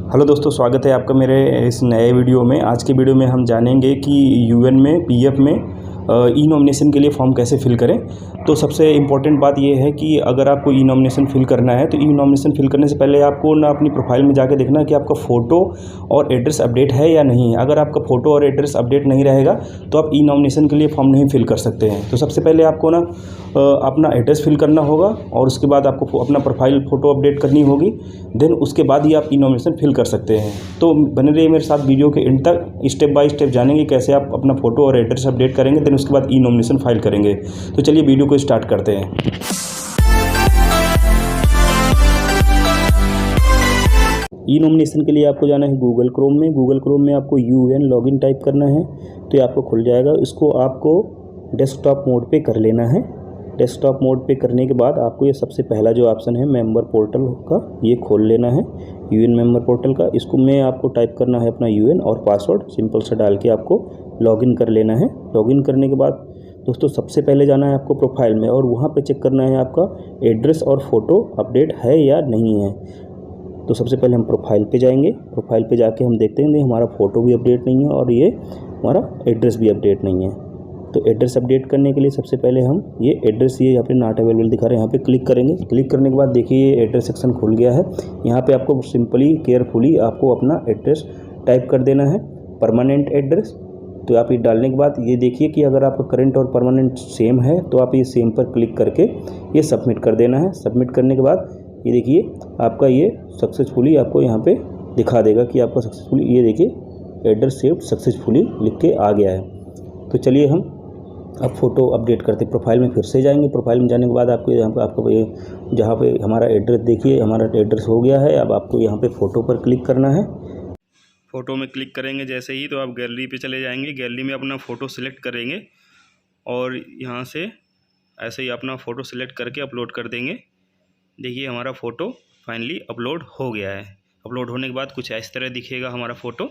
Hello दोस्तों, स्वागत है आपका मेरे इस नए वीडियो में। आज के वीडियो में हम जानेंगे कि यूएन में पीएफ में ई नॉमिनेशन के लिए फॉर्म कैसे फिल करें। तो सबसे इम्पॉर्टेंट बात यह है कि अगर आपको ई नॉमिनेशन फिल करना है तो ई नॉमिनेशन फिल करने से पहले आपको ना अपनी प्रोफाइल में जाके देखना है कि आपका फ़ोटो और एड्रेस अपडेट है या नहीं है। अगर आपका फ़ोटो और एड्रेस अपडेट नहीं रहेगा तो आप ई नॉमिनेशन के लिए फॉर्म नहीं फिल कर सकते हैं। तो सबसे पहले आपको ना अपना एड्रेस फिल करना होगा और उसके बाद आपको अपना प्रोफाइल फ़ोटो अपडेट करनी होगी। देन उसके बाद ही आप ई नॉमिनेशन फिल कर सकते हैं। तो बने रहिए मेरे साथ वीडियो के एंड तक, स्टेप बाय स्टेप जानेंगे कैसे आप अपना फ़ोटो और एड्रेस अपडेट करेंगे। देन उसके बाद ई नॉमिनेशन फाइल करेंगे। तो चलिए वीडियो को स्टार्ट करते हैं। ई नॉमिनेशन के लिए आपको जाना है गूगल क्रोम में। गूगल क्रोम में आपको यूएन लॉगिन टाइप करना है तो ये आपको खुल जाएगा। इसको आपको डेस्कटॉप मोड पे कर लेना है। डेस्कटॉप मोड पे करने के बाद आपको ये सबसे पहला जो ऑप्शन है मेंबर पोर्टल का, ये खोल लेना है यूएन मेंबर पोर्टल का। इसको में आपको टाइप करना है अपना यूएन और पासवर्ड सिंपल सा डाल के आपको लॉगिन कर लेना है। लॉगिन करने के बाद दोस्तों सबसे पहले जाना है आपको प्रोफाइल में और वहाँ पे चेक करना है आपका एड्रेस और फ़ोटो अपडेट है या नहीं है। तो सबसे पहले हम प्रोफाइल पे जाएंगे। प्रोफाइल पे जाके हम देखते हैं हमारा फ़ोटो भी अपडेट नहीं है और ये हमारा एड्रेस भी अपडेट नहीं है। तो एड्रेस अपडेट करने के लिए सबसे पहले हम ये एड्रेस यहाँ पे नॉट अवेलेबल दिखा रहे हैं, यहाँ पे क्लिक करेंगे। क्लिक करने के बाद देखिए ये एड्रेस सेक्शन खुल गया है। यहाँ पे आपको सिंपली केयरफुली आपको अपना एड्रेस टाइप कर देना है, परमानेंट एड्रेस। तो आप ये डालने के बाद ये देखिए कि अगर आपका करंट और परमानेंट सेम है तो आप ये सेम पर क्लिक करके ये सबमिट कर देना है। सबमिट करने के बाद ये देखिए आपका ये सक्सेसफुली आपको यहाँ पे दिखा देगा कि आपका सक्सेसफुली, ये देखिए एड्रेस सेव्ड सक्सेसफुली लिख के आ गया है। तो चलिए हम अब फ़ोटो अपडेट करते प्रोफाइल में फिर से जाएंगे। प्रोफाइल में जाने के बाद आपको यहाँ पर आपको ये जहाँ पे हमारा एड्रेस देखिए हमारा एड्रेस हो गया है। अब आपको यहाँ पे फ़ोटो पर क्लिक करना है। फ़ोटो में क्लिक करेंगे जैसे ही तो आप गैलरी पे चले जाएंगे। गैलरी में अपना फ़ोटो सिलेक्ट करेंगे और यहाँ से ऐसे ही अपना फ़ोटो सिलेक्ट करके अपलोड कर देंगे। देखिए हमारा फ़ोटो फाइनली अपलोड हो गया है। अपलोड होने के बाद कुछ इस तरह दिखेगा हमारा फ़ोटो।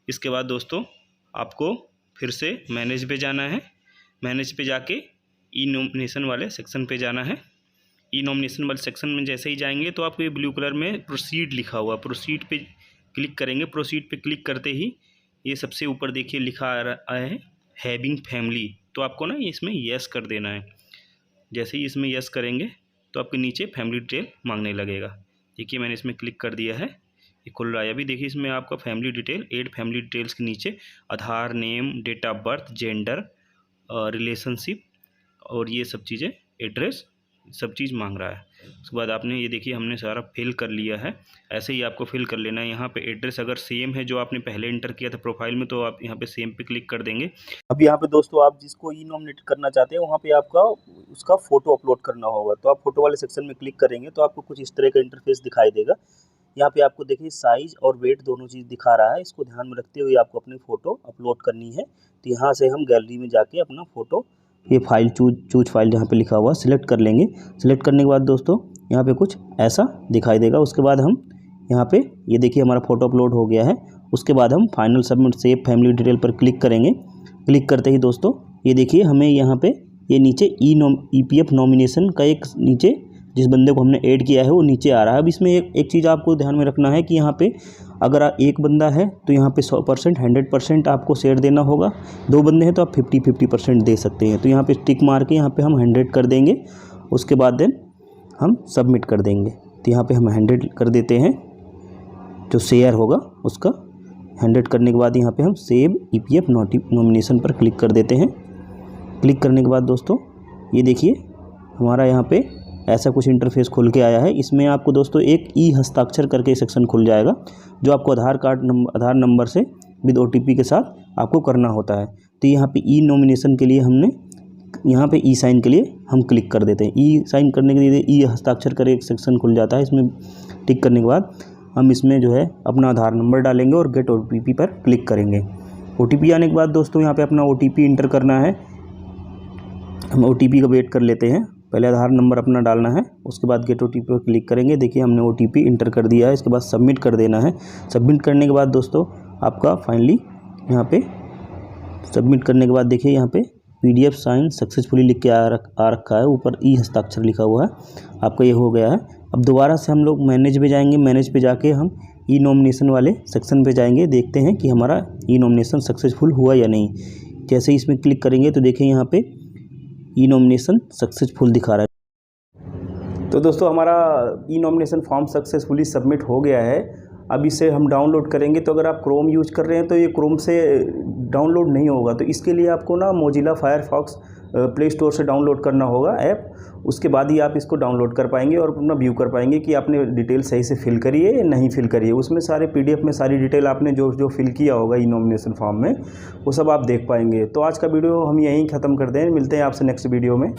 इसके बाद दोस्तों आपको फिर से मैनेज पे जाना है। मैनेज पे जाके ई नॉमिनेशन वाले सेक्शन पे जाना है। ई नॉमिनेशन वाले सेक्शन में जैसे ही जाएंगे तो आपको ये ब्लू कलर में प्रोसीड लिखा हुआ, प्रोसीड पे क्लिक करेंगे। प्रोसीड पे क्लिक करते ही ये सबसे ऊपर देखिए लिखा आया है हैविंग फैमिली। तो आपको ना इसमें यस कर देना है। जैसे ही इसमें यस करेंगे तो आपके नीचे फैमिली डिटेल मांगने लगेगा। देखिए मैंने इसमें क्लिक कर दिया है, ये खुल रहा है। अभी देखिए इसमें आपका फैमिली डिटेल, 8 फैमिली डिटेल्स के नीचे Aadhaar, name, date of birth, gender, relationship और ये सब चीज़ें, एड्रेस, सब चीज़ मांग रहा है। उसके बाद आपने ये देखिए हमने सारा फिल कर लिया है। ऐसे ही आपको फिल कर लेना है। यहाँ पे एड्रेस अगर सेम है जो आपने पहले इंटर किया था प्रोफाइल में तो आप यहाँ पे सेम पे क्लिक कर देंगे। अब यहाँ पे दोस्तों आप जिसको ई नॉमिनेट करना चाहते हैं वहाँ पे आपका उसका फ़ोटो अपलोड करना होगा। तो आप फोटो वाले सेक्शन में क्लिक करेंगे तो आपको कुछ इस तरह का इंटरफेस दिखाई देगा। यहाँ पे आपको देखिए साइज़ और वेट दोनों चीज़ दिखा रहा है। इसको ध्यान में रखते हुए आपको अपनी फ़ोटो अपलोड करनी है। तो यहाँ से हम गैलरी में जाके अपना फ़ोटो, ये फाइल चूज फाइल जहाँ पे लिखा हुआ सिलेक्ट कर लेंगे। सिलेक्ट करने के बाद दोस्तों यहाँ पे कुछ ऐसा दिखाई देगा। उसके बाद हम यहाँ पे ये देखिए हमारा फ़ोटो अपलोड हो गया है। उसके बाद हम final submit save family detail पर क्लिक करेंगे। क्लिक करते ही दोस्तों ये देखिए हमें यहाँ पे ये नीचे ईपीएफ नॉमिनेशन का एक नीचे जिस बंदे को हमने ऐड किया है वो नीचे आ रहा है। अब इसमें एक चीज़ आपको ध्यान में रखना है कि यहाँ पे अगर एक बंदा है तो यहाँ पे 100% 100% आपको शेयर देना होगा। 2 बंदे हैं तो आप 50% दे सकते हैं। तो यहाँ पे टिक मार के यहाँ पे हम 100 कर देंगे। उसके बाद देन हम सबमिट कर देंगे। तो यहाँ पे हम 100 कर देते हैं, जो शेयर होगा उसका 100 करने के बाद यहाँ पे हम सेव ईपीएफ नॉमिनेशन पर क्लिक कर देते हैं। क्लिक करने के बाद दोस्तों ये देखिए हमारा यहाँ पे ऐसा कुछ इंटरफेस खुल के आया है। इसमें आपको दोस्तों एक ई हस्ताक्षर करके सेक्शन खुल जाएगा जो आपको आधार नंबर से विद ओटीपी के साथ आपको करना होता है। तो यहाँ पे ई नॉमिनेशन के लिए हमने यहाँ पे ई साइन के लिए हम क्लिक कर देते हैं। ई साइन करने के लिए ई हस्ताक्षर कर एक सेक्शन खुल जाता है। इसमें टिक करने के बाद हम इसमें जो है अपना आधार नंबर डालेंगे और गेट ओटीपी पर क्लिक करेंगे। ओटीपी आने के बाद दोस्तों यहाँ पे अपना ओटीपी इंटर करना है। हम ओटीपी का वेट कर लेते हैं। पहले आधार नंबर अपना डालना है, उसके बाद गेट ओटीपी पर क्लिक करेंगे। देखिए हमने ओटीपी इंटर कर दिया है। इसके बाद सबमिट कर देना है। सबमिट करने के बाद दोस्तों आपका फाइनली यहाँ पे सबमिट करने के बाद देखिए यहाँ पे पीडीएफ साइन सक्सेसफुली लिख के आ रखा है। ऊपर ई हस्ताक्षर लिखा हुआ है। आपका ये हो गया है। अब दोबारा से हम लोग मैनेज पे जाएंगे। मैनेज पे जाके हम ई नॉमिनेशन वाले सेक्शन पे जाएंगे, देखते हैं कि हमारा ई नॉमिनेशन सक्सेसफुल हुआ या नहीं। जैसे ही इसमें क्लिक करेंगे तो देखें यहाँ पे ई नॉमिनेशन सक्सेसफुल दिखा रहा है। तो दोस्तों हमारा ई नॉमिनेशन फॉर्म सक्सेसफुली सबमिट हो गया है। अब इसे हम डाउनलोड करेंगे। तो अगर आप क्रोम यूज कर रहे हैं तो ये क्रोम से डाउनलोड नहीं होगा, तो इसके लिए आपको ना मोजिला फायरफॉक्स प्ले स्टोर से डाउनलोड करना होगा ऐप। उसके बाद ही आप इसको डाउनलोड कर पाएंगे और अपना व्यू कर पाएंगे कि आपने डिटेल सही से फिल करी है या नहीं फिल करी है। उसमें सारे पीडीएफ में सारी डिटेल आपने जो जो फिल किया होगा ई नॉमिनेशन फॉर्म में, वो सब आप देख पाएंगे। तो आज का वीडियो हम यहीं ख़त्म करते हैं, मिलते हैं आपसे नेक्स्ट वीडियो में।